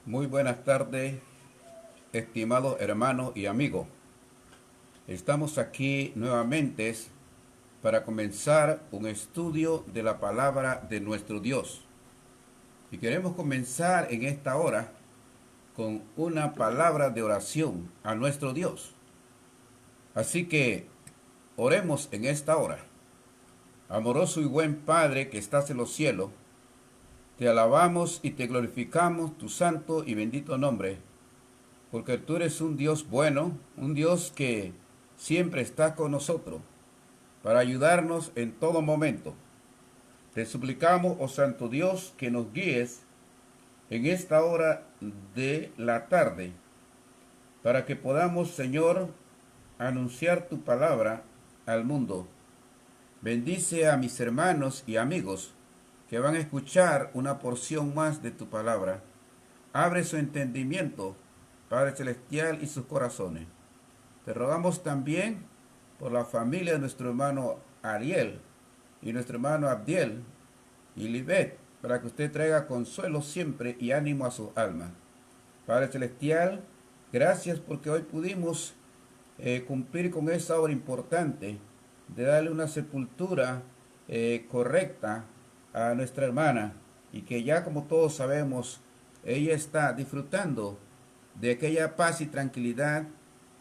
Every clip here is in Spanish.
Muy buenas tardes, estimado hermano y amigo. Estamos aquí nuevamente para comenzar un estudio de la palabra de nuestro Dios. Y queremos comenzar en esta hora con una palabra de oración a nuestro Dios. Así que oremos en esta hora. Amoroso y buen Padre que estás en los cielos, te alabamos y te glorificamos tu santo y bendito nombre, porque tú eres un Dios bueno, un Dios que siempre está con nosotros para ayudarnos en todo momento. Te suplicamos, oh Santo Dios, que nos guíes en esta hora de la tarde, para que podamos, Señor, anunciar tu palabra al mundo. Bendice a mis hermanos y amigos que van a escuchar una porción más de tu palabra. Abre su entendimiento, Padre Celestial, y sus corazones. Te rogamos también por la familia de nuestro hermano Ariel y nuestro hermano Abdiel y Libet, para que usted traiga consuelo siempre y ánimo a sus almas. Padre Celestial, gracias porque hoy pudimos cumplir con esa obra importante de darle una sepultura correcta a nuestra hermana, y que ya, como todos sabemos, ella está disfrutando de aquella paz y tranquilidad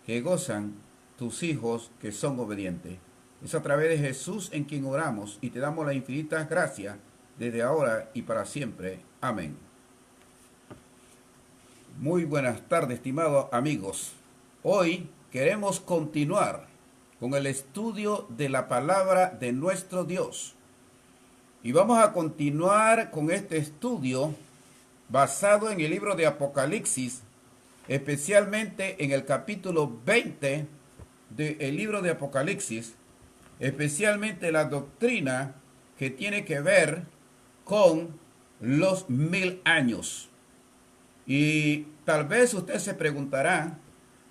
que gozan tus hijos que son obedientes. Es a través de Jesús en quien oramos y te damos las infinitas gracias desde ahora y para siempre. Amén. Muy buenas tardes, estimados amigos. Hoy queremos continuar con el estudio de la palabra de nuestro Dios. Y vamos a continuar con este estudio basado en el libro de Apocalipsis, especialmente en el capítulo 20 del libro de Apocalipsis, especialmente la doctrina que tiene que ver con los 1000 años. Y tal vez usted se preguntará,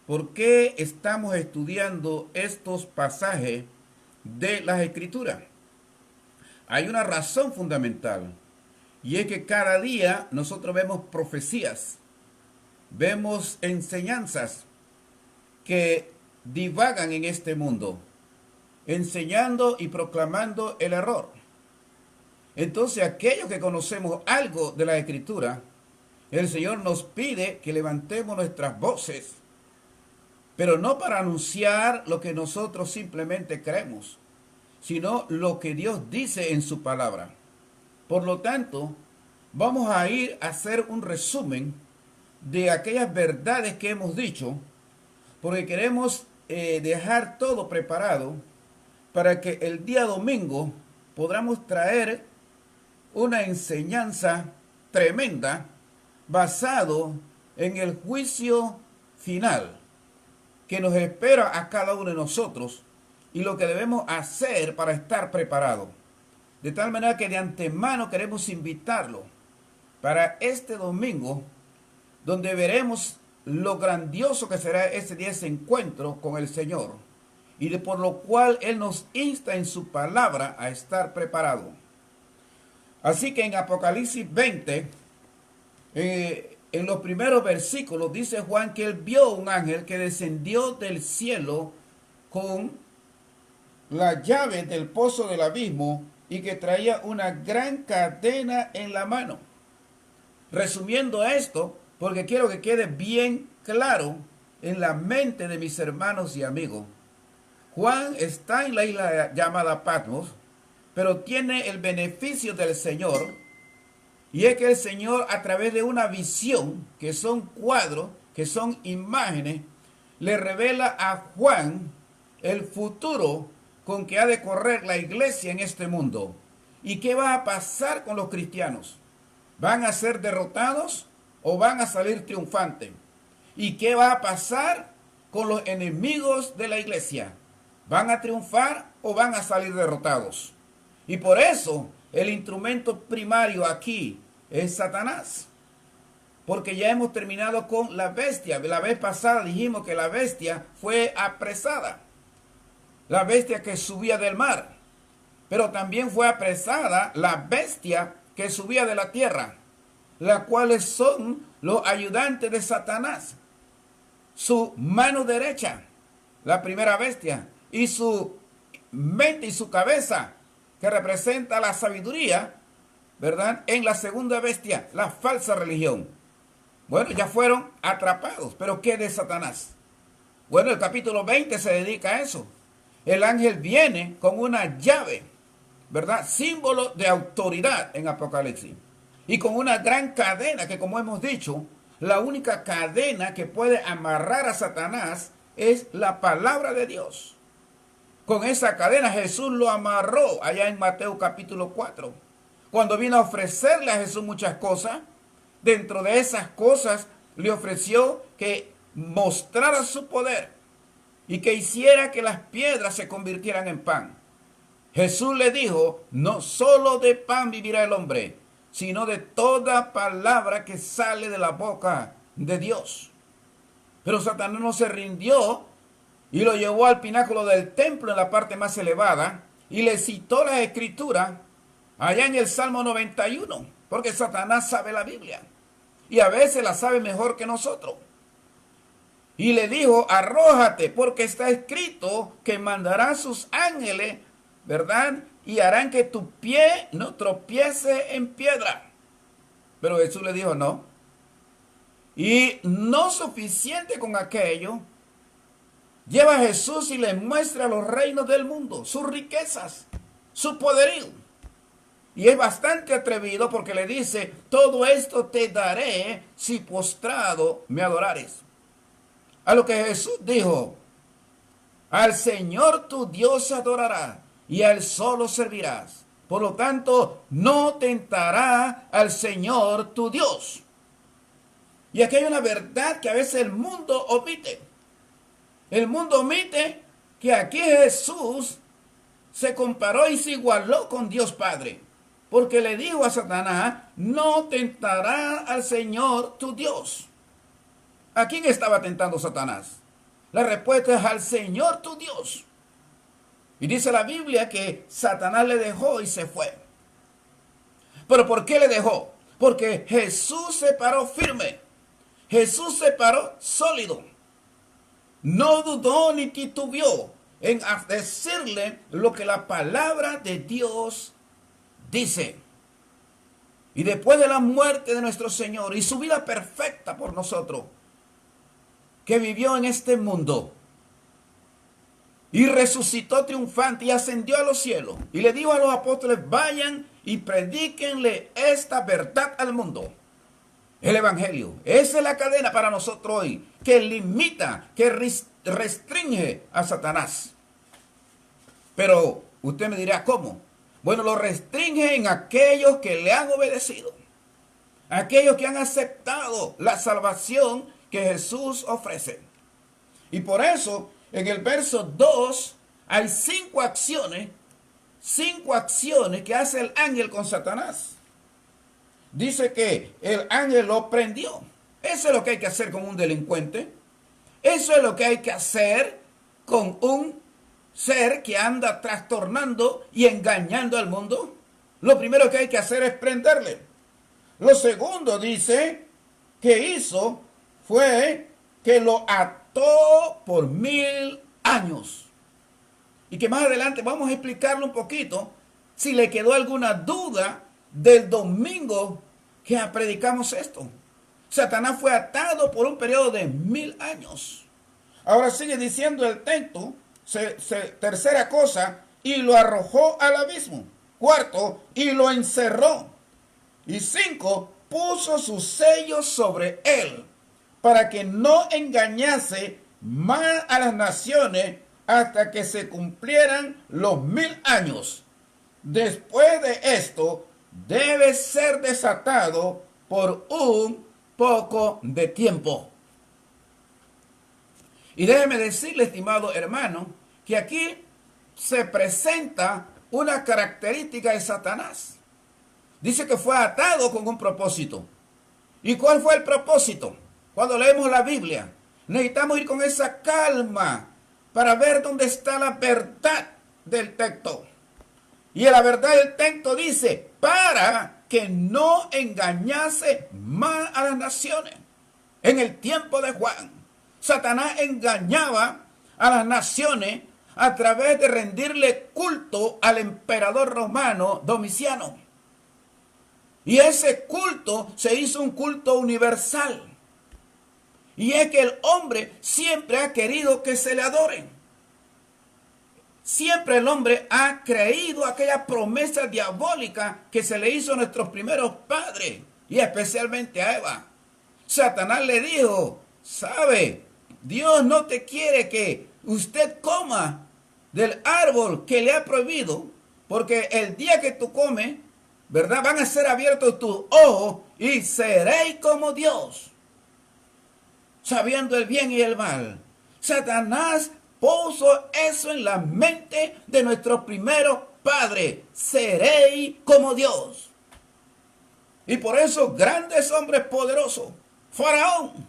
¿por qué estamos estudiando estos pasajes de las Escrituras? Hay una razón fundamental, y es que cada día nosotros vemos profecías, vemos enseñanzas que divagan en este mundo, enseñando y proclamando el error. Entonces, aquellos que conocemos algo de la Escritura, el Señor nos pide que levantemos nuestras voces, pero no para anunciar lo que nosotros simplemente creemos, sino lo que Dios dice en su palabra. Por lo tanto, vamos a ir a hacer un resumen de aquellas verdades que hemos dicho, porque queremos dejar todo preparado para que el día domingo podamos traer una enseñanza tremenda basado en el juicio final que nos espera a cada uno de nosotros y lo que debemos hacer para estar preparados. De tal manera que de antemano queremos invitarlo para este domingo, donde veremos lo grandioso que será ese día, ese encuentro con el Señor, y por lo cual Él nos insta en su palabra a estar preparados. Así que en Apocalipsis 20, en los primeros versículos, dice Juan que él vio un ángel que descendió del cielo con la llave del pozo del abismo y que traía una gran cadena en la mano. Resumiendo esto, porque quiero que quede bien claro en la mente de mis hermanos y amigos, Juan está en la isla llamada Patmos, pero tiene el beneficio del Señor, y es que el Señor, a través de una visión, que son cuadros, que son imágenes, le revela a Juan el futuro con que ha de correr la iglesia en este mundo. ¿Y qué va a pasar con los cristianos? ¿Van a ser derrotados o van a salir triunfantes? ¿Y qué va a pasar con los enemigos de la iglesia? ¿Van a triunfar o van a salir derrotados? Y por eso el instrumento primario aquí es Satanás. Porque ya hemos terminado con la bestia. La vez pasada dijimos que la bestia fue apresada. La bestia que subía del mar. Pero también fue apresada la bestia que subía de la tierra. las cuales son los ayudantes de Satanás. Su mano derecha, la primera bestia, y su mente y su cabeza, que representa la sabiduría, ¿verdad? En la segunda bestia, la falsa religión. Bueno, ya fueron atrapados, pero ¿qué de Satanás? Bueno, el capítulo 20 se dedica a eso. El ángel viene con una llave, ¿verdad? Símbolo de autoridad en Apocalipsis. Y con una gran cadena que, como hemos dicho, la única cadena que puede amarrar a Satanás es la palabra de Dios. Con esa cadena Jesús lo amarró allá en Mateo capítulo 4. Cuando vino a ofrecerle a Jesús muchas cosas, dentro de esas cosas le ofreció que mostrara su poder y que hiciera que las piedras se convirtieran en pan. Jesús le dijo, no solo de pan vivirá el hombre, sino de toda palabra que sale de la boca de Dios. Pero Satanás no se rindió y lo llevó al pináculo del templo en la parte más elevada y le citó la escritura allá en el Salmo 91, porque Satanás sabe la Biblia y a veces la sabe mejor que nosotros. Y le dijo, arrójate, porque está escrito que mandará a sus ángeles, ¿verdad? Y harán que tu pie no tropiece en piedra. Pero Jesús le dijo, no. Y no suficiente con aquello, lleva a Jesús y le muestra los reinos del mundo, sus riquezas, su poderío. Y es bastante atrevido porque le dice, todo esto te daré si postrado me adorares. A lo que Jesús dijo, al Señor tu Dios adorará y a Él solo servirás. Por lo tanto, no tentará al Señor tu Dios. Y aquí hay una verdad que a veces el mundo omite. El mundo omite que aquí Jesús se comparó y se igualó con Dios Padre. Porque le dijo a Satanás, no tentará al Señor tu Dios. ¿A quién estaba tentando Satanás? La respuesta es al Señor tu Dios. Y dice la Biblia que Satanás le dejó y se fue. ¿Pero por qué le dejó? Porque Jesús se paró firme. Jesús se paró sólido. No dudó ni titubeó en decirle lo que la palabra de Dios dice. Y después de la muerte de nuestro Señor y su vida perfecta por nosotros, que vivió en este mundo y resucitó triunfante y ascendió a los cielos y le dijo a los apóstoles, vayan y predíquenle esta verdad al mundo, el evangelio. Esa es la cadena para nosotros hoy, que limita, que restringe a Satanás. Pero usted me dirá, ¿cómo? Bueno, lo restringe en aquellos que le han obedecido, aquellos que han aceptado la salvación que Jesús ofrece. Y por eso, en el verso 2, hay 5 acciones que hace el ángel con Satanás. Dice que el ángel lo prendió. Eso es lo que hay que hacer con un delincuente. Eso es lo que hay que hacer con un ser que anda trastornando y engañando al mundo. Lo primero que hay que hacer es prenderle. Lo segundo dice que hizo fue que lo ató por 1000 años. Y que más adelante vamos a explicarlo un poquito si le quedó alguna duda del domingo que predicamos esto. Satanás fue atado por un periodo de 1000 años. Ahora sigue diciendo el texto, tercera cosa, y lo arrojó al abismo. Cuarto, y lo encerró. Y 5, puso sus sellos sobre él, para que no engañase más a las naciones hasta que se cumplieran los 1000 años. Después de esto, debe ser desatado por un poco de tiempo. Y déjeme decirle, estimado hermano, que aquí se presenta una característica de Satanás. Dice que fue atado con un propósito. ¿Y cuál fue el propósito? Cuando leemos la Biblia, necesitamos ir con esa calma para ver dónde está la verdad del texto. Y la verdad del texto dice, para que no engañase más a las naciones. En el tiempo de Juan, Satanás engañaba a las naciones a través de rendirle culto al emperador romano Domiciano. Y ese culto se hizo un culto universal. Y es que el hombre siempre ha querido que se le adoren. Siempre el hombre ha creído aquella promesa diabólica que se le hizo a nuestros primeros padres, y especialmente a Eva. Satanás le dijo, ¿sabe? Dios no te quiere que usted coma del árbol que le ha prohibido, porque el día que tú comes, ¿verdad? Van a ser abiertos tus ojos y seréis como Dios, sabiendo el bien y el mal. Satanás puso eso en la mente de nuestros primeros padres. Seréis como Dios. Y por eso grandes hombres poderosos, Faraón,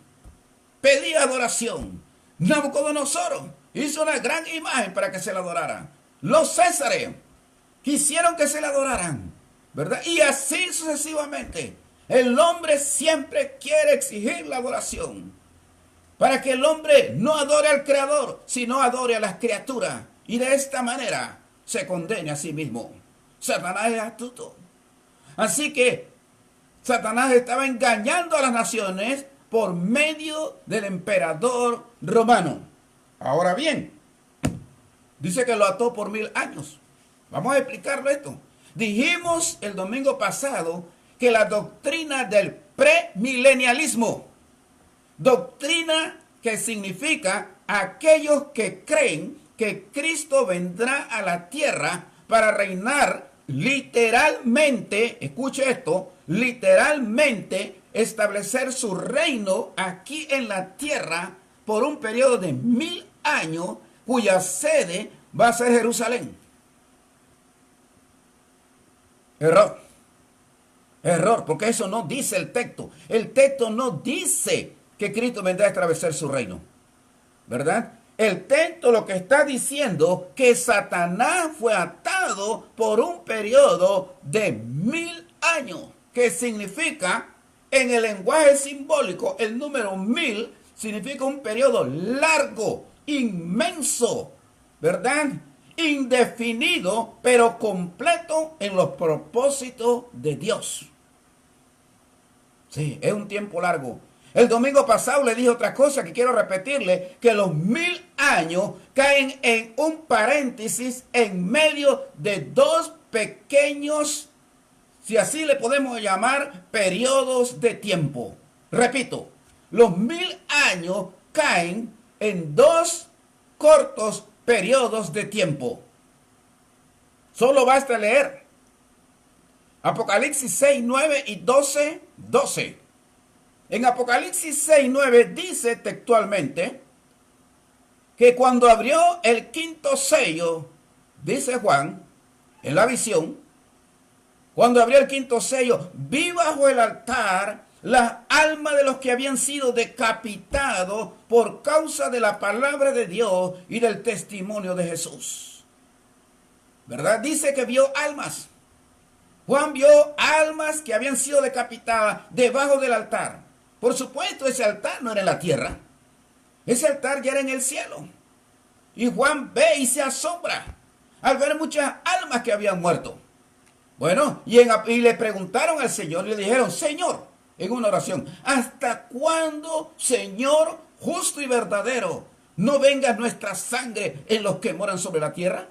pedía adoración. Nabucodonosor hizo una gran imagen para que se la adoraran. Los Césares quisieron que se la adoraran, ¿verdad? Y así sucesivamente. El hombre siempre quiere exigir la adoración, para que el hombre no adore al Creador, sino adore a las criaturas. Y de esta manera se condene a sí mismo. Satanás es astuto. Así que Satanás estaba engañando a las naciones por medio del emperador romano. Ahora bien, dice que lo ató por 1000 años. Vamos a explicarlo esto. Dijimos el domingo pasado que la doctrina del premilenialismo, doctrina que significa aquellos que creen que Cristo vendrá a la tierra para reinar literalmente, escuche esto, literalmente establecer su reino aquí en la tierra por un periodo de 1000 años, cuya sede va a ser Jerusalén. Error, porque eso no dice el texto. El texto no dice que Cristo vendrá a establecer su reino, ¿verdad? El texto lo que está diciendo que Satanás fue atado por un periodo de 1000 años, que significa, en el lenguaje simbólico, el número 1000 significa un periodo largo, inmenso, ¿verdad? Indefinido, pero completo en los propósitos de Dios. Sí, es un tiempo largo. El domingo pasado le dije otra cosa que quiero repetirle, que los 1000 años caen en un paréntesis en medio de dos pequeños, si así le podemos llamar, periodos de tiempo. Repito, los 1000 años caen en dos cortos periodos de tiempo. Solo basta leer Apocalipsis 6, 9 y 12, 12. En Apocalipsis 6, 9 dice textualmente que cuando abrió el quinto sello, dice Juan, en la visión, cuando abrió el quinto sello, vi bajo el altar las almas de los que habían sido decapitados por causa de la palabra de Dios y del testimonio de Jesús. ¿Verdad? Dice que vio almas. Juan vio almas que habían sido decapitadas debajo del altar. Por supuesto, ese altar no era en la tierra. Ese altar ya era en el cielo. Y Juan ve y se asombra al ver muchas almas que habían muerto. Bueno, y le preguntaron al Señor y le dijeron, Señor, en una oración, ¿hasta cuándo, Señor, justo y verdadero, no venga nuestra sangre en los que moran sobre la tierra?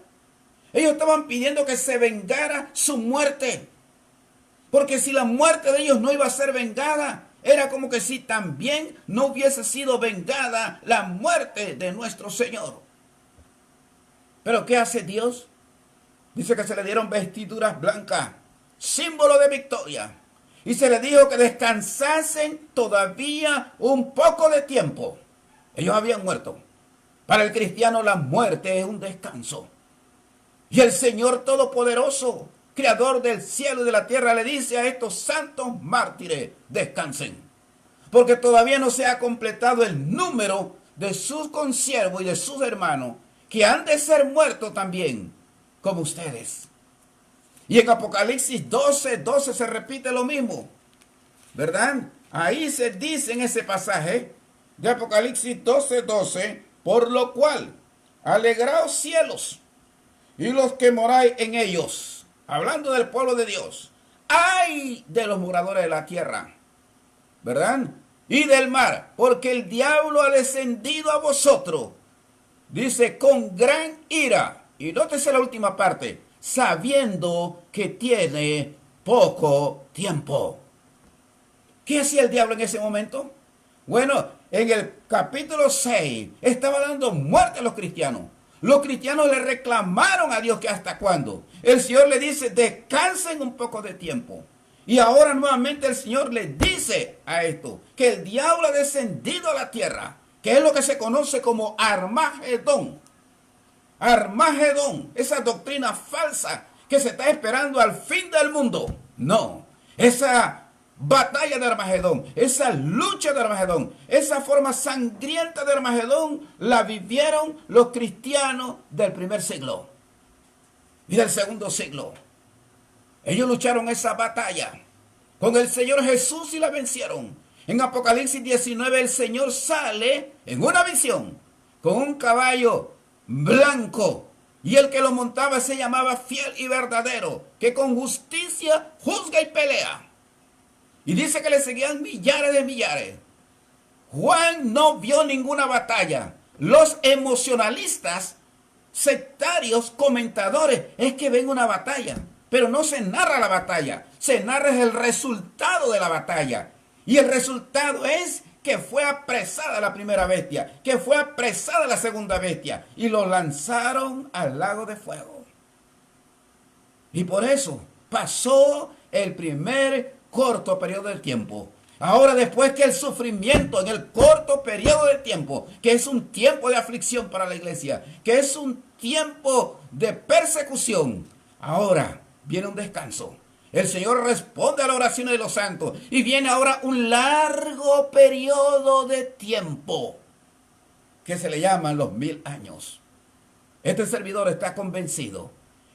Ellos estaban pidiendo que se vengara su muerte. Porque si la muerte de ellos no iba a ser vengada, era como que si también no hubiese sido vengada la muerte de nuestro Señor. ¿Pero qué hace Dios? Dice que se le dieron vestiduras blancas, símbolo de victoria. Y se les dijo que descansasen todavía un poco de tiempo. Ellos habían muerto. Para el cristiano la muerte es un descanso. Y el Señor Todopoderoso, Creador del cielo y de la tierra, le dice a estos santos mártires, descansen. Porque todavía no se ha completado el número de sus consiervos y de sus hermanos, que han de ser muertos también, como ustedes. Y en Apocalipsis 12:12 se repite lo mismo, ¿verdad? Ahí se dice en ese pasaje de Apocalipsis 12:12, por lo cual, alegraos cielos y los que moráis en ellos, hablando del pueblo de Dios, ay de los moradores de la tierra, ¿verdad? Y del mar, porque el diablo ha descendido a vosotros, dice, con gran ira. Y nótese la última parte, sabiendo que tiene poco tiempo. ¿Qué hacía el diablo en ese momento? Bueno, en el capítulo 6 estaba dando muerte a los cristianos. Los cristianos le reclamaron a Dios que hasta cuándo. El Señor le dice, descansen un poco de tiempo. Y ahora nuevamente el Señor le dice a esto, que el diablo ha descendido a la tierra, que es lo que se conoce como Armagedón. Armagedón, esa doctrina falsa que se está esperando al fin del mundo. No, esa batalla de Armagedón, esa lucha de Armagedón, esa forma sangrienta de Armagedón, la vivieron los cristianos del primer siglo y del segundo siglo. Ellos lucharon esa batalla con el Señor Jesús y la vencieron. En Apocalipsis 19 el Señor sale en una visión con un caballo blanco, y el que lo montaba se llamaba Fiel y Verdadero, que con justicia juzga y pelea. Y dice que le seguían millares de millares. Juan no vio ninguna batalla. Los emocionalistas, sectarios, comentadores, es que ven una batalla, pero no se narra la batalla, se narra el resultado de la batalla. Y el resultado es que fue apresada la primera bestia, que fue apresada la segunda bestia, y lo lanzaron al lago de fuego. Y por eso pasó el primer corto periodo del tiempo. Ahora, después que el sufrimiento en el corto periodo de tiempo, que es un tiempo de aflicción para la iglesia, que es un tiempo de persecución, ahora viene un descanso. El Señor responde a la oración de los santos y viene ahora un largo periodo de tiempo que se le llaman los 1000 años. Este servidor está convencido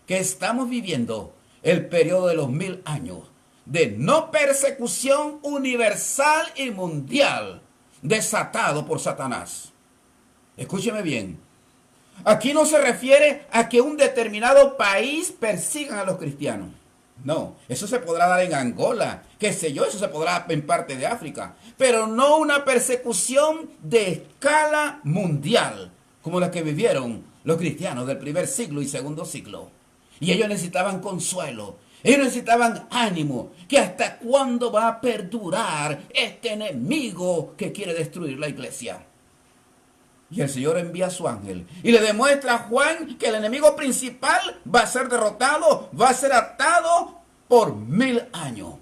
que estamos viviendo el periodo de los 1000 años de no persecución universal y mundial desatado por Satanás. Escúcheme bien. Aquí no se refiere a que un determinado país persiga a los cristianos. No, eso se podrá dar en Angola, qué sé yo, eso se podrá en parte de África, pero no una persecución de escala mundial, como la que vivieron los cristianos del primer siglo y segundo siglo. Y ellos necesitaban consuelo, ellos necesitaban ánimo, que hasta cuándo va a perdurar este enemigo que quiere destruir la iglesia. Y el Señor envía a su ángel y le demuestra a Juan que el enemigo principal va a ser derrotado, va a ser atado por 1000 años.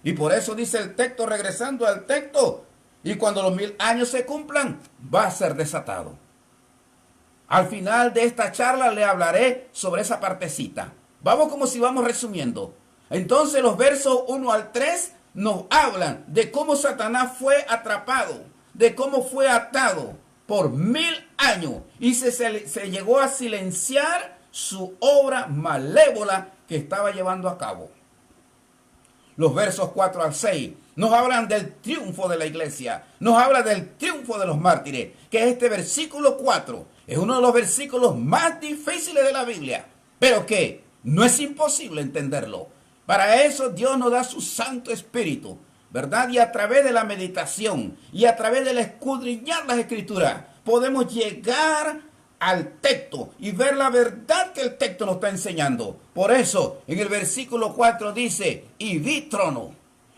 Y por eso dice el texto, regresando al texto, y cuando los 1000 años se cumplan, va a ser desatado. Al final de esta charla le hablaré sobre esa partecita. Vamos como si vamos resumiendo. Entonces los versos 1 al 3 nos hablan de cómo Satanás fue atrapado, de cómo fue atado por 1000 años y se llegó a silenciar su obra malévola que estaba llevando a cabo. Los versos 4 al 6 nos hablan del triunfo de la iglesia, nos habla del triunfo de los mártires, que este versículo 4 es uno de los versículos más difíciles de la Biblia, pero que no es imposible entenderlo. Para eso Dios nos da su Santo Espíritu, ¿verdad? Y a través de la meditación y a través del escudriñar las Escrituras podemos llegar al texto y ver la verdad que el texto nos está enseñando. Por eso en el versículo 4 dice, y vi trono,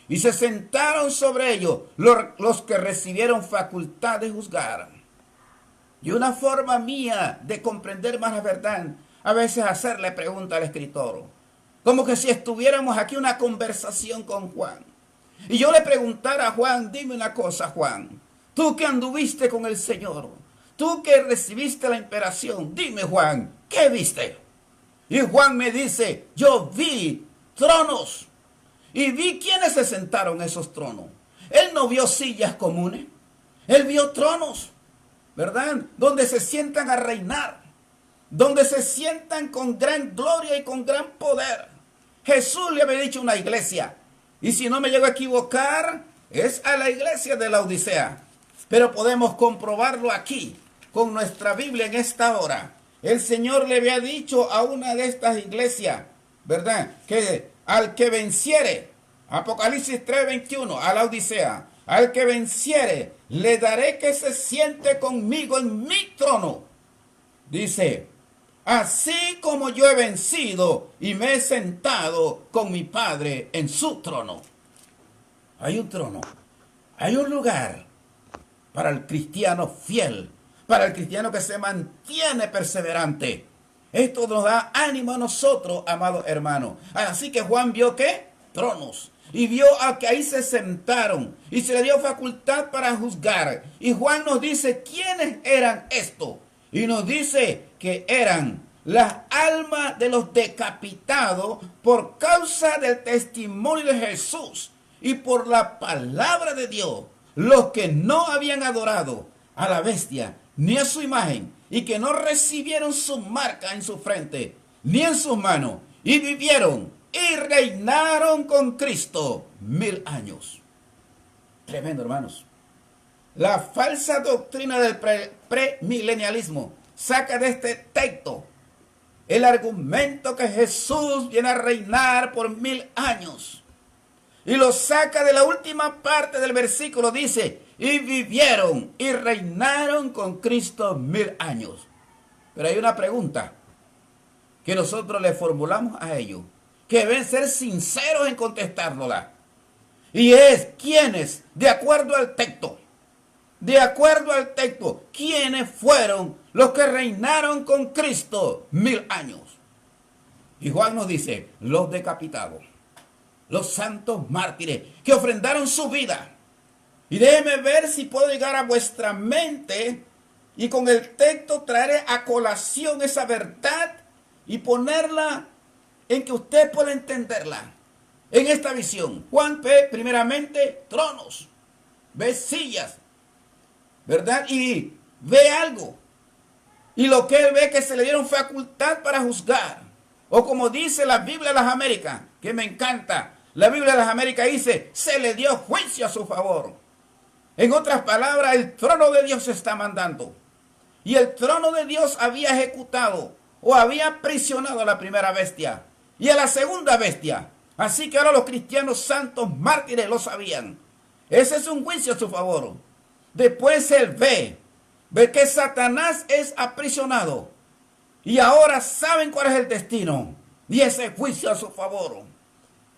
y se sentaron sobre ellos los que recibieron facultad de juzgar. Y una forma mía de comprender más la verdad, a veces hacerle pregunta al escritor, como que si estuviéramos aquí una conversación con Juan. Y yo le preguntara a Juan, dime una cosa, Juan, tú que anduviste con el Señor, tú que recibiste la imperación, dime, Juan, ¿qué viste? Y Juan me dice, yo vi tronos y vi quiénes se sentaron en esos tronos. Él no vio sillas comunes, él vio tronos, ¿verdad? Donde se sientan a reinar, donde se sientan con gran gloria y con gran poder. Jesús le había dicho una iglesia. Y si no me llego a equivocar, es a la iglesia de la Odisea. Pero podemos comprobarlo aquí, con nuestra Biblia en esta hora. El Señor le había dicho a una de estas iglesias, ¿verdad? Que al que venciere, Apocalipsis 3:21, a la Odisea, al que venciere, le daré que se siente conmigo en mi trono. Dice, así como yo he vencido y me he sentado con mi Padre en su trono. Hay un trono, hay un lugar para el cristiano fiel, para el cristiano que se mantiene perseverante. Esto nos da ánimo a nosotros, amados hermanos. Así que Juan vio ¿qué? Tronos. Y vio a que ahí se sentaron y se le dio facultad para juzgar. Y Juan nos dice quiénes eran estos. Y nos dice que eran las almas de los decapitados por causa del testimonio de Jesús y por la palabra de Dios. Los que no habían adorado a la bestia ni a su imagen y que no recibieron su marca en su frente ni en sus manos y vivieron y reinaron con Cristo 1000 años. Tremendo, hermanos. La falsa doctrina del premilenialismo saca de este texto el argumento que Jesús viene a reinar por 1000 años. Y lo saca de la última parte del versículo, dice, y vivieron y reinaron con Cristo 1000 años. Pero hay una pregunta que nosotros le formulamos a ellos, que deben ser sinceros en contestárnosla. Y es, ¿quiénes? De acuerdo al texto, ¿quiénes fueron los que reinaron con Cristo 1000 años? Y Juan nos dice, los decapitados, los santos mártires que ofrendaron su vida. Y déjeme ver si puedo llegar a vuestra mente y con el texto traer a colación esa verdad y ponerla en que usted pueda entenderla en esta visión. Juan ve primeramente tronos, ve sillas, ¿verdad? Y ve algo. Y lo que él ve que se le dieron facultad para juzgar. O como dice la Biblia de las Américas, que me encanta. La Biblia de las Américas dice, se le dio juicio a su favor. En otras palabras, el trono de Dios se está mandando. Y el trono de Dios había ejecutado o había aprisionado a la primera bestia y a la segunda bestia. Así que ahora los cristianos santos mártires lo sabían. Ese es un juicio a su favor. Después él ve que Satanás es aprisionado. Y ahora saben cuál es el destino. Y ese juicio a su favor.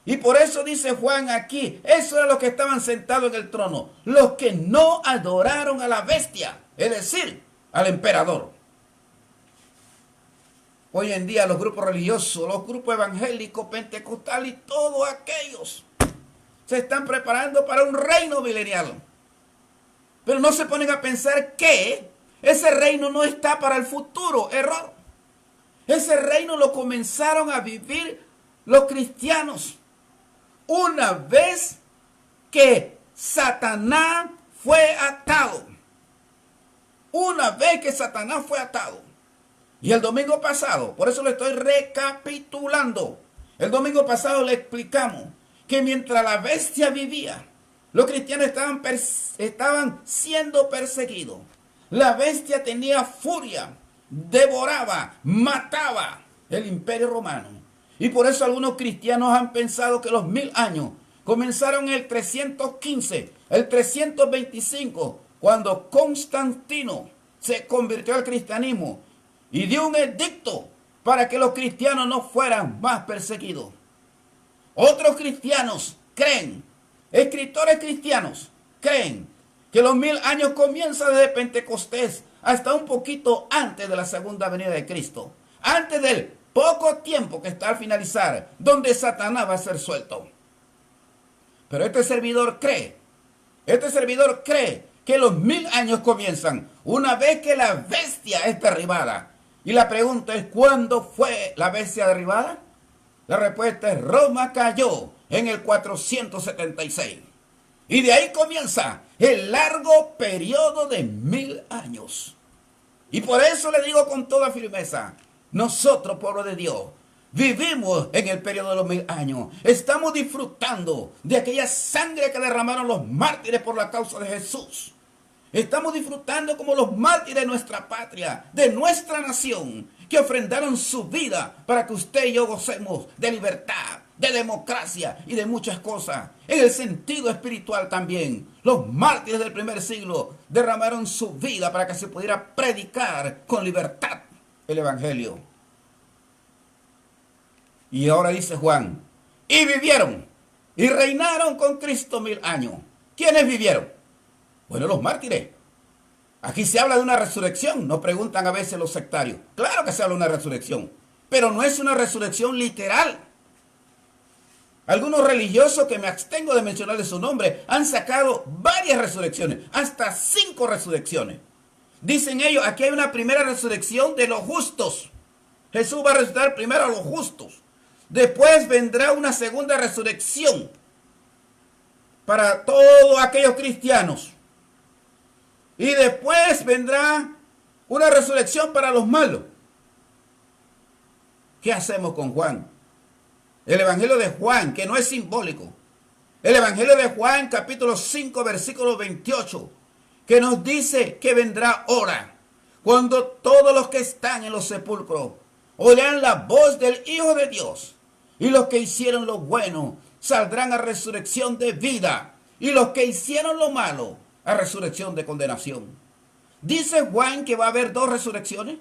Y por eso dice Juan aquí, eso era los que estaban sentados en el trono. Los que no adoraron a la bestia, es decir, al emperador. Hoy en día los grupos religiosos, los grupos evangélicos, pentecostales y todos aquellos se están preparando para un reino milenial. Pero no se ponen a pensar que ese reino no está para el futuro. Error. Ese reino lo comenzaron a vivir los cristianos una vez que Satanás fue atado. Una vez que Satanás fue atado. Y el domingo pasado, por eso lo estoy recapitulando. El domingo pasado le explicamos que mientras la bestia vivía, los cristianos estaban siendo perseguidos. La bestia tenía furia, devoraba, mataba el imperio romano. Y por eso algunos cristianos han pensado que los 1000 años comenzaron en el 315, el 325, cuando Constantino se convirtió al cristianismo y dio un edicto para que los cristianos no fueran más perseguidos. Otros cristianos creen, escritores cristianos creen, que los 1000 años comienzan desde Pentecostés hasta un poquito antes de la segunda venida de Cristo. Antes del poco tiempo que está al finalizar, donde Satanás va a ser suelto. Pero este servidor cree que los 1000 años comienzan una vez que la bestia es derribada. Y la pregunta es, ¿cuándo fue la bestia derribada? La respuesta es, Roma cayó en el 476. Y de ahí comienza el largo periodo de 1000 años. Y por eso le digo con toda firmeza, nosotros, pueblo de Dios, Vivimos en el periodo de los 1000 años. Estamos disfrutando de aquella sangre que derramaron los mártires por la causa de Jesús. Estamos disfrutando como los mártires de nuestra patria, de nuestra nación, que ofrendaron su vida para que usted y yo gocemos de libertad, de democracia y de muchas cosas. En el sentido espiritual también, los mártires del primer siglo derramaron su vida para que se pudiera predicar con libertad el evangelio. Y ahora dice Juan, y vivieron y reinaron con Cristo 1000 años. ¿Quiénes vivieron? Bueno, los mártires. Aquí se habla de una resurrección, nos preguntan a veces los sectarios. Claro que se habla de una resurrección, pero no es una resurrección literal. Algunos religiosos, que me abstengo de mencionarles su nombre, han sacado varias resurrecciones, hasta 5 resurrecciones. Dicen ellos, aquí hay una primera resurrección de los justos. Jesús va a resucitar primero a los justos. Después vendrá una segunda resurrección para todos aquellos cristianos. Y después vendrá una resurrección para los malos. ¿Qué hacemos con Juan? El Evangelio de Juan, que no es simbólico. El Evangelio de Juan, capítulo 5, versículo 28, que nos dice que vendrá hora cuando todos los que están en los sepulcros oirán la voz del Hijo de Dios. Y los que hicieron lo bueno saldrán a resurrección de vida. Y los que hicieron lo malo a resurrección de condenación. ¿Dice Juan que va a haber 2 resurrecciones?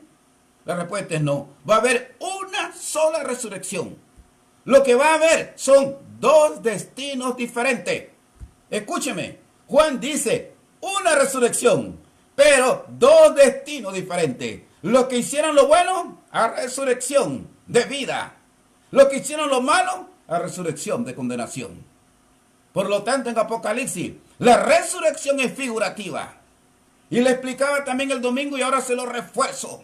La respuesta es no. Va a haber una sola resurrección. Lo que va a haber son 2 destinos diferentes. Escúcheme. Juan dice una resurrección, pero 2 destinos diferentes. Los que hicieron lo bueno a resurrección de vida. Los que hicieron lo malo a resurrección de condenación. Por lo tanto, en Apocalipsis, la resurrección es figurativa. Y le explicaba también el domingo y ahora se lo refuerzo.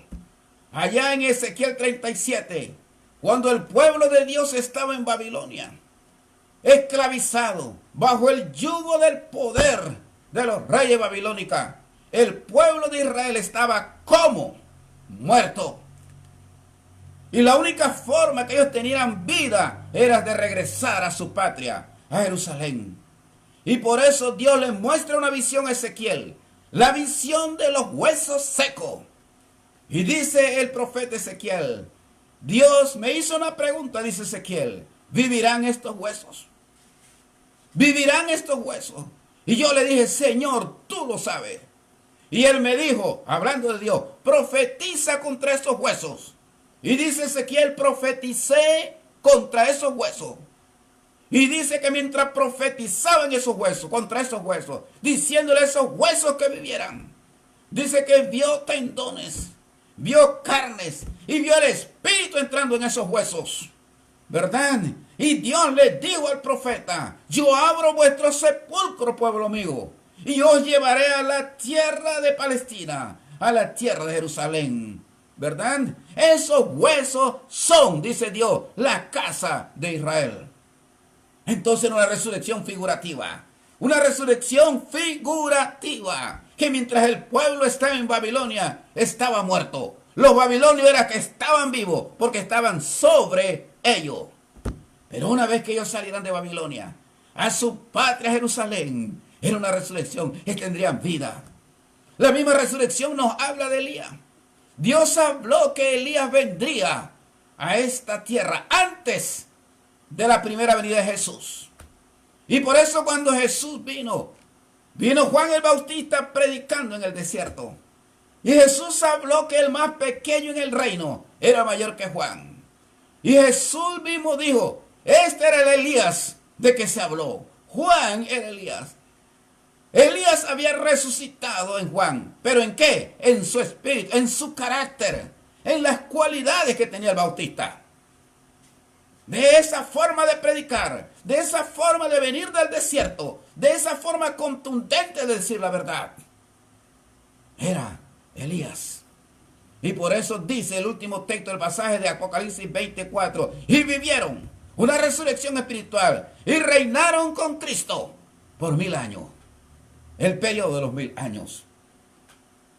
Allá en Ezequiel 37, cuando el pueblo de Dios estaba en Babilonia, esclavizado, bajo el yugo del poder de los reyes babilónicos, el pueblo de Israel estaba como muerto. Y la única forma que ellos tenían vida era de regresar a su patria, a Jerusalén. Y por eso Dios les muestra una visión a Ezequiel, la visión de los huesos secos. Y dice el profeta Ezequiel, Dios me hizo una pregunta, dice Ezequiel, ¿vivirán estos huesos? ¿Vivirán estos huesos? Y yo le dije, Señor, tú lo sabes. Y él me dijo, hablando de Dios, profetiza contra estos huesos. Y dice Ezequiel, profeticé contra esos huesos. Y dice que mientras profetizaban esos huesos, contra esos huesos, diciéndole a esos huesos que vivieran, dice que vio tendones, vio carnes y vio el espíritu entrando en esos huesos, ¿verdad? Y Dios le dijo al profeta, yo abro vuestro sepulcro, pueblo mío, y os llevaré a la tierra de Palestina, a la tierra de Jerusalén, ¿verdad? Esos huesos son, dice Dios, la casa de Israel. Entonces una resurrección figurativa. Una resurrección figurativa. Que mientras el pueblo estaba en Babilonia, estaba muerto. Los babilonios eran que estaban vivos porque estaban sobre ellos. Pero una vez que ellos salieran de Babilonia a su patria Jerusalén, era una resurrección que tendrían vida. La misma resurrección nos habla de Elías. Dios habló que Elías vendría a esta tierra antes de la primera venida de Jesús. Y por eso cuando Jesús vino Juan el Bautista predicando en el desierto. Y Jesús habló que el más pequeño en el reino era mayor que Juan. Y Jesús mismo dijo, este era el Elías de que se habló. Juan era Elías. Elías había resucitado en Juan. ¿Pero en qué? En su espíritu, en su carácter, en las cualidades que tenía el Bautista. De esa forma de predicar, de esa forma de venir del desierto, de esa forma contundente de decir la verdad, era Elías. Y por eso dice el último texto del pasaje de Apocalipsis 24, y vivieron una resurrección espiritual y reinaron con Cristo por 1000 años. El periodo de los 1000 años.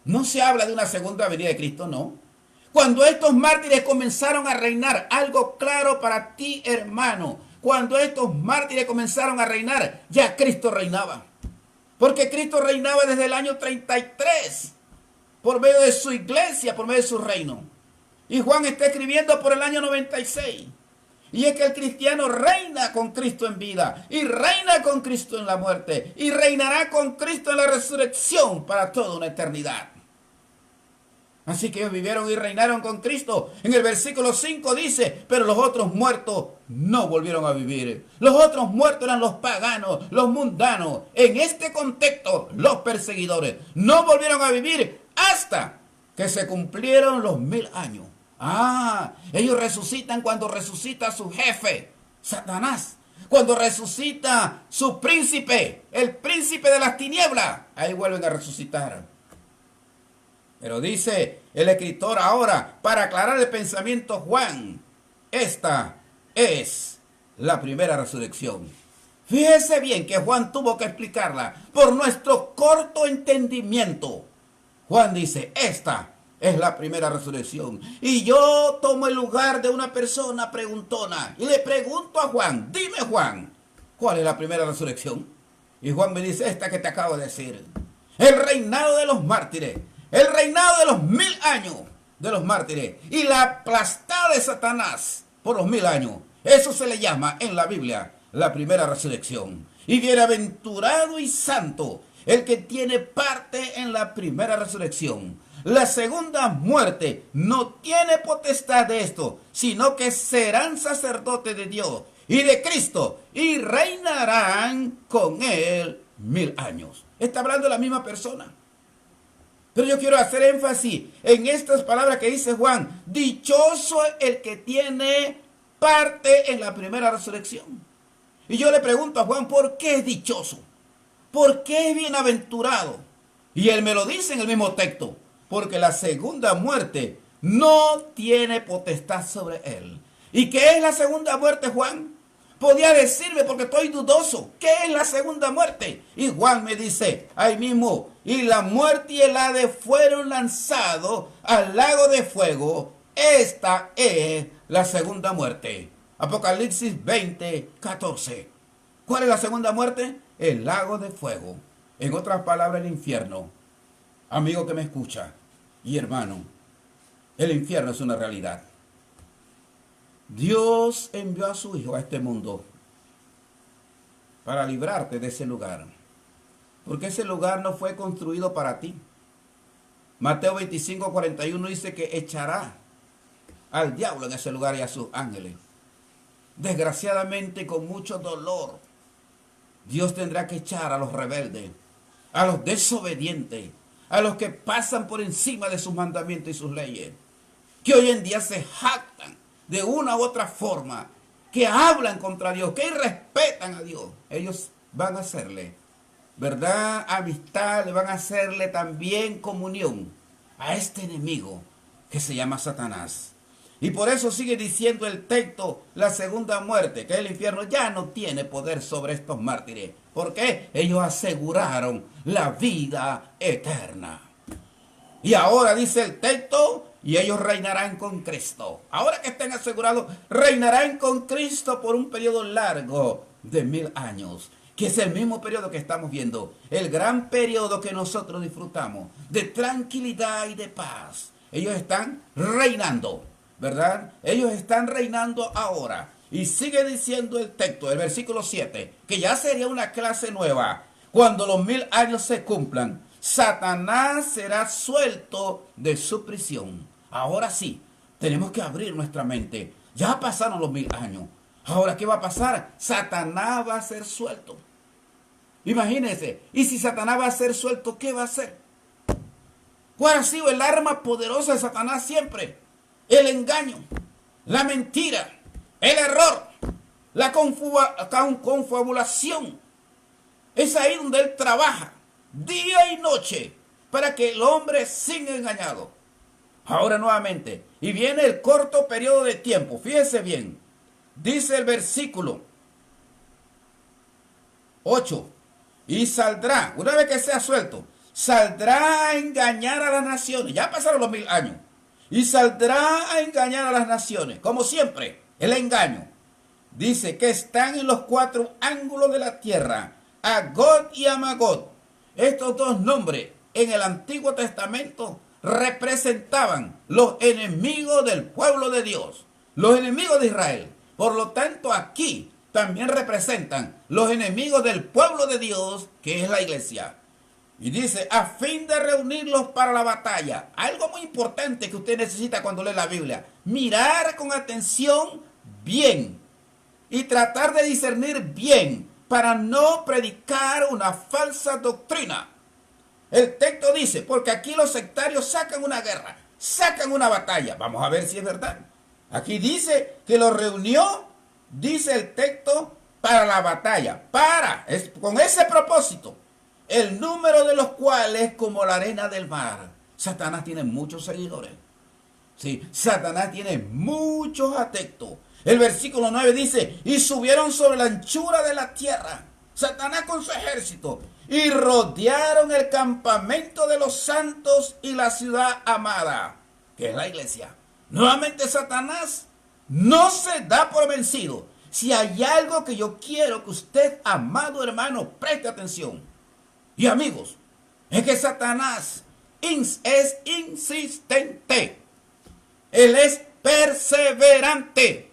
No se habla de una segunda venida de Cristo, no. Cuando estos mártires comenzaron a reinar, algo claro para ti, hermano, cuando estos mártires comenzaron a reinar, ya Cristo reinaba. Porque Cristo reinaba desde el año 33, por medio de su iglesia, por medio de su reino. Y Juan está escribiendo por el año 96. Y es que el cristiano reina con Cristo en vida, y reina con Cristo en la muerte, y reinará con Cristo en la resurrección para toda una eternidad. Así que ellos vivieron y reinaron con Cristo. En el versículo 5 dice, pero los otros muertos no volvieron a vivir. Los otros muertos eran los paganos, los mundanos. En este contexto, los perseguidores no volvieron a vivir hasta que se cumplieron los 1000 años. Ellos resucitan cuando resucita su jefe, Satanás. Cuando resucita su príncipe, el príncipe de las tinieblas. Ahí vuelven a resucitar. Pero dice el escritor ahora, para aclarar el pensamiento Juan, esta es la primera resurrección. Fíjese bien que Juan tuvo que explicarla por nuestro corto entendimiento. Juan dice, esta es la primera resurrección. Y yo tomo el lugar de una persona preguntona y le pregunto a Juan, dime Juan, ¿cuál es la primera resurrección? Y Juan me dice, esta que te acabo de decir. El reinado de los mártires. El reinado de los 1000 años de los mártires y la aplastada de Satanás por los 1000 años. Eso se le llama en la Biblia la primera resurrección. Y bienaventurado y santo el que tiene parte en la primera resurrección. La segunda muerte no tiene potestad de esto, sino que serán sacerdotes de Dios y de Cristo y reinarán con él 1000 años. Está hablando la misma persona. Pero yo quiero hacer énfasis en estas palabras que dice Juan. Dichoso el que tiene parte en la primera resurrección. Y yo le pregunto a Juan, ¿por qué es dichoso? ¿Por qué es bienaventurado? Y él me lo dice en el mismo texto. Porque la segunda muerte no tiene potestad sobre él. ¿Y qué es la segunda muerte, Juan? Podía decirme porque estoy dudoso. ¿Qué es la segunda muerte? Y Juan me dice ahí mismo, y la muerte y el Hades fueron lanzados al lago de fuego. Esta es la segunda muerte. Apocalipsis 20, 14. ¿Cuál es la segunda muerte? El lago de fuego. En otras palabras, el infierno. Amigo que me escucha y hermano, el infierno es una realidad. Dios envió a su Hijo a este mundo para librarte de ese lugar. Porque ese lugar no fue construido para ti. Mateo 25, 41 dice que echará al diablo en ese lugar y a sus ángeles. Desgraciadamente, con mucho dolor, Dios tendrá que echar a los rebeldes, a los desobedientes, a los que pasan por encima de sus mandamientos y sus leyes, que hoy en día se jactan de una u otra forma, que hablan contra Dios, que irrespetan a Dios. Ellos van a hacerle, ¿verdad?, amistad, le van a hacerle también comunión a este enemigo que se llama Satanás. Y por eso sigue diciendo el texto, la segunda muerte, que el infierno ya no tiene poder sobre estos mártires. ¿Por qué? Ellos aseguraron la vida eterna. Y ahora dice el texto, y ellos reinarán con Cristo. Ahora que estén asegurados, reinarán con Cristo por un periodo largo de 1000 años. Que es el mismo periodo que estamos viendo. El gran periodo que nosotros disfrutamos de tranquilidad y de paz. Ellos están reinando, ¿verdad? Ellos están reinando ahora. Y sigue diciendo el texto, el versículo 7, que ya sería una clase nueva. Cuando los 1000 años se cumplan, Satanás será suelto de su prisión. Ahora sí, tenemos que abrir nuestra mente. Ya pasaron los 1000 años. Ahora, ¿qué va a pasar? Satanás va a ser suelto. Imagínense, y si Satanás va a ser suelto, ¿qué va a hacer? ¿Cuál ha sido el arma poderosa de Satanás siempre? El engaño, la mentira, el error, la confabulación. Es ahí donde él trabaja, día y noche, para que el hombre siga engañado. Ahora nuevamente, y viene el corto periodo de tiempo, fíjese bien, dice el versículo 8, y saldrá, una vez que sea suelto, saldrá a engañar a las naciones. Ya pasaron los 1000 años. y saldrá a engañar a las naciones. Como siempre, el engaño. Dice que están en los 4 ángulos de la tierra, a Gog y a Magog. Estos 2 nombres en el Antiguo Testamento representaban los enemigos del pueblo de Dios, los enemigos de Israel. Por lo tanto, aquí también representan los enemigos del pueblo de Dios, que es la iglesia. Y dice, a fin de reunirlos para la batalla. Algo muy importante que usted necesita cuando lee la Biblia: mirar con atención bien y tratar de discernir bien para no predicar una falsa doctrina. El texto dice, porque aquí los sectarios sacan una guerra, sacan una batalla. Vamos a ver si es verdad. Aquí dice que los reunió, dice el texto, para la batalla. Con ese propósito, el número de los cuales como la arena del mar. Satanás tiene muchos seguidores. Sí, Satanás tiene muchos adeptos. El versículo 9 dice, y subieron sobre la anchura de la tierra, Satanás con su ejército, y rodearon el campamento de los santos y la ciudad amada, que es la iglesia. Nuevamente Satanás no se da por vencido. Si hay algo que yo quiero que usted, amado hermano, preste atención, y amigos, es que Satanás es insistente. Él es perseverante.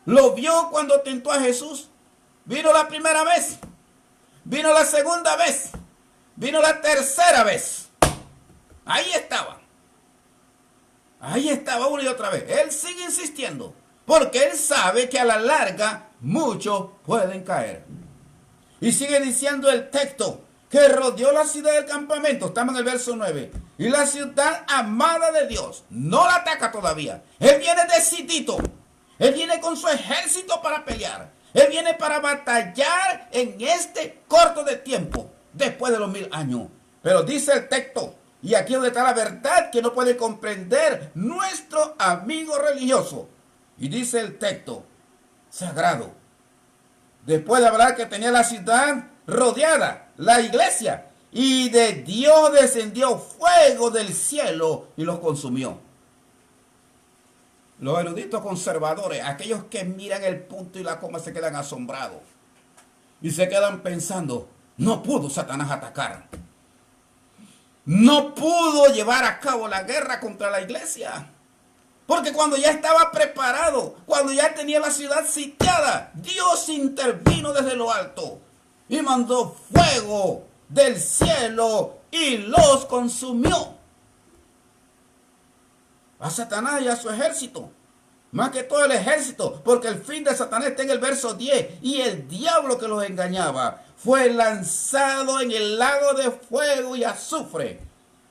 Lo vio cuando tentó a Jesús. Vino la primera vez, vino la segunda vez, vino la tercera vez. Ahí estaba una y otra vez. Él sigue insistiendo, porque él sabe que a la larga muchos pueden caer. Y sigue diciendo el texto que rodeó la ciudad del campamento. Estamos en el verso 9. Y la ciudad amada de Dios no la ataca todavía. Él viene decidito. Él viene con su ejército para pelear. Él viene para batallar en este corto de tiempo, después de los 1000 años. Pero dice el texto, y aquí es donde está la verdad que no puede comprender nuestro amigo religioso. Y dice el texto sagrado, después de hablar que tenía la ciudad rodeada, la iglesia, y de Dios descendió fuego del cielo y los consumió. Los eruditos conservadores, aquellos que miran el punto y la coma, se quedan asombrados. Y se quedan pensando, no pudo Satanás atacar. No pudo llevar a cabo la guerra contra la iglesia. Porque cuando ya estaba preparado, cuando ya tenía la ciudad sitiada, Dios intervino desde lo alto y mandó fuego del cielo y los consumió. A Satanás y a su ejército, más que todo el ejército, porque el fin de Satanás está en el verso 10, y el diablo que los engañaba fue lanzado en el lago de fuego y azufre,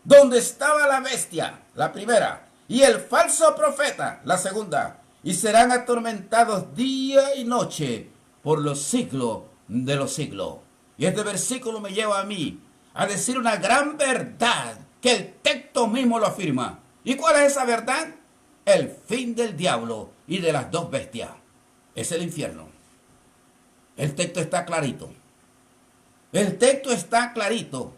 donde estaba la bestia, la primera, y el falso profeta, la segunda, y serán atormentados día y noche por los siglos de los siglos. Y este versículo me lleva a mí a decir una gran verdad que el texto mismo lo afirma. ¿Y cuál es esa verdad? El fin del diablo y de las 2 bestias. Es el infierno. El texto está clarito. El texto está clarito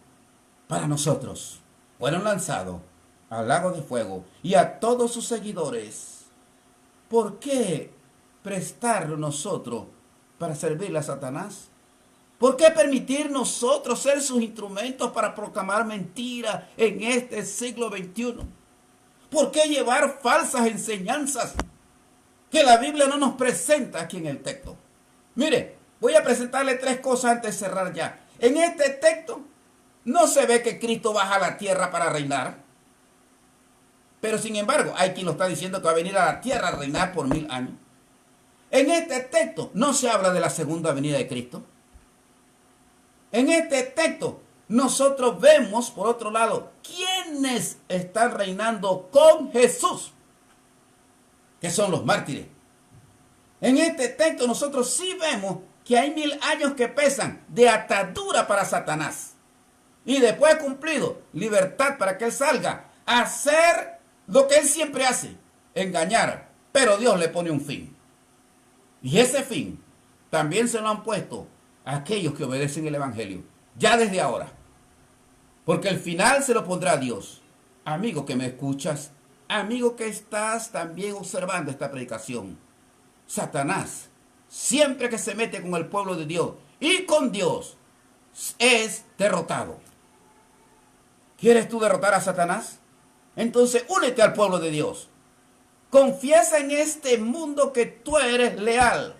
para nosotros. Fueron lanzados al lago de fuego y a todos sus seguidores. ¿Por qué prestarlo nosotros para servirle a Satanás? ¿Por qué permitir nosotros ser sus instrumentos para proclamar mentiras en este siglo XXI? ¿Por qué llevar falsas enseñanzas que la Biblia no nos presenta aquí en el texto? Mire, voy a presentarle 3 cosas antes de cerrar ya. En este texto no se ve que Cristo baja a la tierra para reinar. Pero sin embargo, hay quien lo está diciendo que va a venir a la tierra a reinar por 1000 años. En este texto no se habla de la segunda venida de Cristo. En este texto nosotros vemos, por otro lado, quiénes están reinando con Jesús, que son los mártires. En este texto nosotros sí vemos que hay 1000 años que pesan de atadura para Satanás. Y después cumplido, libertad para que él salga a hacer lo que él siempre hace, engañar. Pero Dios le pone un fin. Y ese fin también se lo han puesto a aquellos que obedecen el Evangelio, ya desde ahora. Porque el final se lo pondrá Dios. Amigo que me escuchas, amigo que estás también observando esta predicación, Satanás, siempre que se mete con el pueblo de Dios y con Dios, es derrotado. ¿Quieres tú derrotar a Satanás? Entonces únete al pueblo de Dios. Confiesa en este mundo que tú eres leal.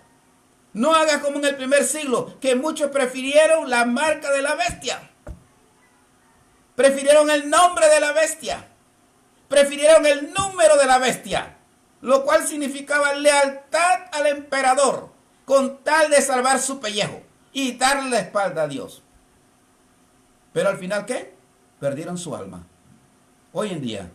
No hagas como en el primer siglo, que muchos prefirieron la marca de la bestia. Prefirieron el nombre de la bestia. Prefirieron el número de la bestia, lo cual significaba lealtad al emperador, con tal de salvar su pellejo y darle la espalda a Dios. Pero al final, ¿qué? Perdieron su alma. Hoy en día,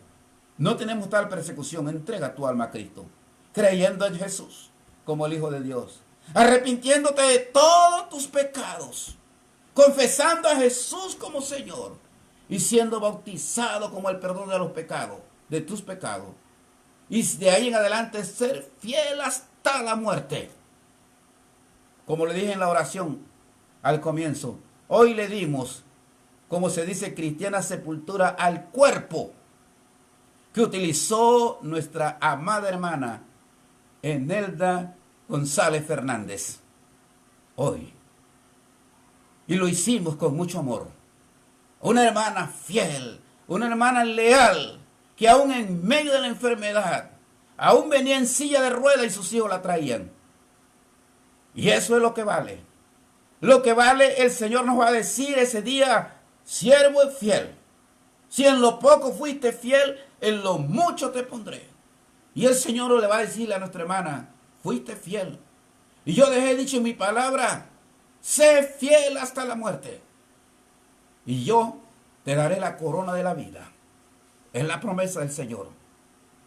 no tenemos tal persecución. Entrega tu alma a Cristo, creyendo en Jesús como el Hijo de Dios, arrepintiéndote de todos tus pecados, confesando a Jesús como Señor y siendo bautizado como el perdón de los pecados, de tus pecados. Y de ahí en adelante ser fiel hasta la muerte. Como le dije en la oración al comienzo, hoy le dimos, como se dice, cristiana sepultura al cuerpo que utilizó nuestra amada hermana Enelda González Fernández. Hoy. Y lo hicimos con mucho amor. Una hermana fiel, una hermana leal, que aún en medio de la enfermedad, aún venía en silla de ruedas y sus hijos la traían. Y eso es lo que vale. Lo que vale, el Señor nos va a decir ese día, siervo y fiel. Si en lo poco fuiste fiel, en lo mucho te pondré. Y el Señor le va a decirle a nuestra hermana, fuiste fiel. Y yo dejé dicho en mi palabra, sé fiel hasta la muerte. Y yo te daré la corona de la vida. Es la promesa del Señor.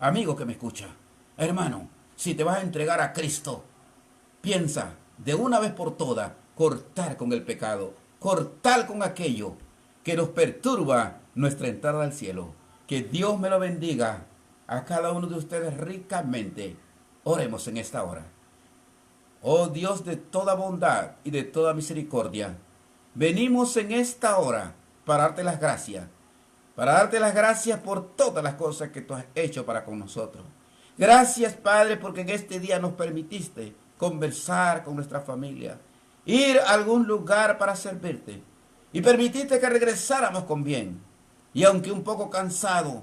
Amigo que me escucha, hermano, si te vas a entregar a Cristo, piensa de una vez por todas cortar con el pecado, cortar con aquello que nos perturba nuestra entrada al cielo. Que Dios me lo bendiga a cada uno de ustedes ricamente. Oremos en esta hora. Oh Dios de toda bondad y de toda misericordia, venimos en esta hora para darte las gracias. Para darte las gracias por todas las cosas que tú has hecho para con nosotros. Gracias, Padre, porque en este día nos permitiste conversar con nuestra familia, ir a algún lugar para servirte y permitiste que regresáramos con bien. Y aunque un poco cansado,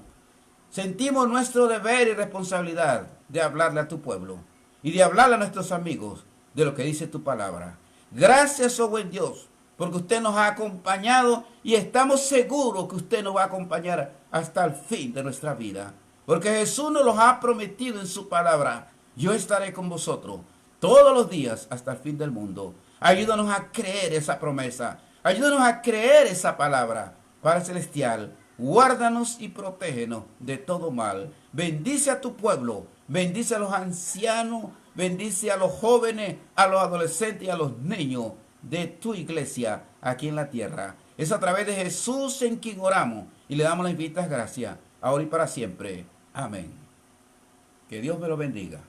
sentimos nuestro deber y responsabilidad de hablarle a tu pueblo y de hablarle a nuestros amigos de lo que dice tu palabra. Gracias, oh buen Dios, porque usted nos ha acompañado y estamos seguros que usted nos va a acompañar hasta el fin de nuestra vida. Porque Jesús nos lo ha prometido en su palabra. Yo estaré con vosotros todos los días hasta el fin del mundo. Ayúdanos a creer esa promesa. Ayúdanos a creer esa palabra. Padre Celestial, guárdanos y protégenos de todo mal. Bendice a tu pueblo. Bendice a los ancianos. Bendice a los jóvenes, a los adolescentes y a los niños de tu iglesia aquí en la tierra. Es a través de Jesús en quien oramos y le damos las infinitas gracias, ahora y para siempre. Amén. Que Dios me lo bendiga.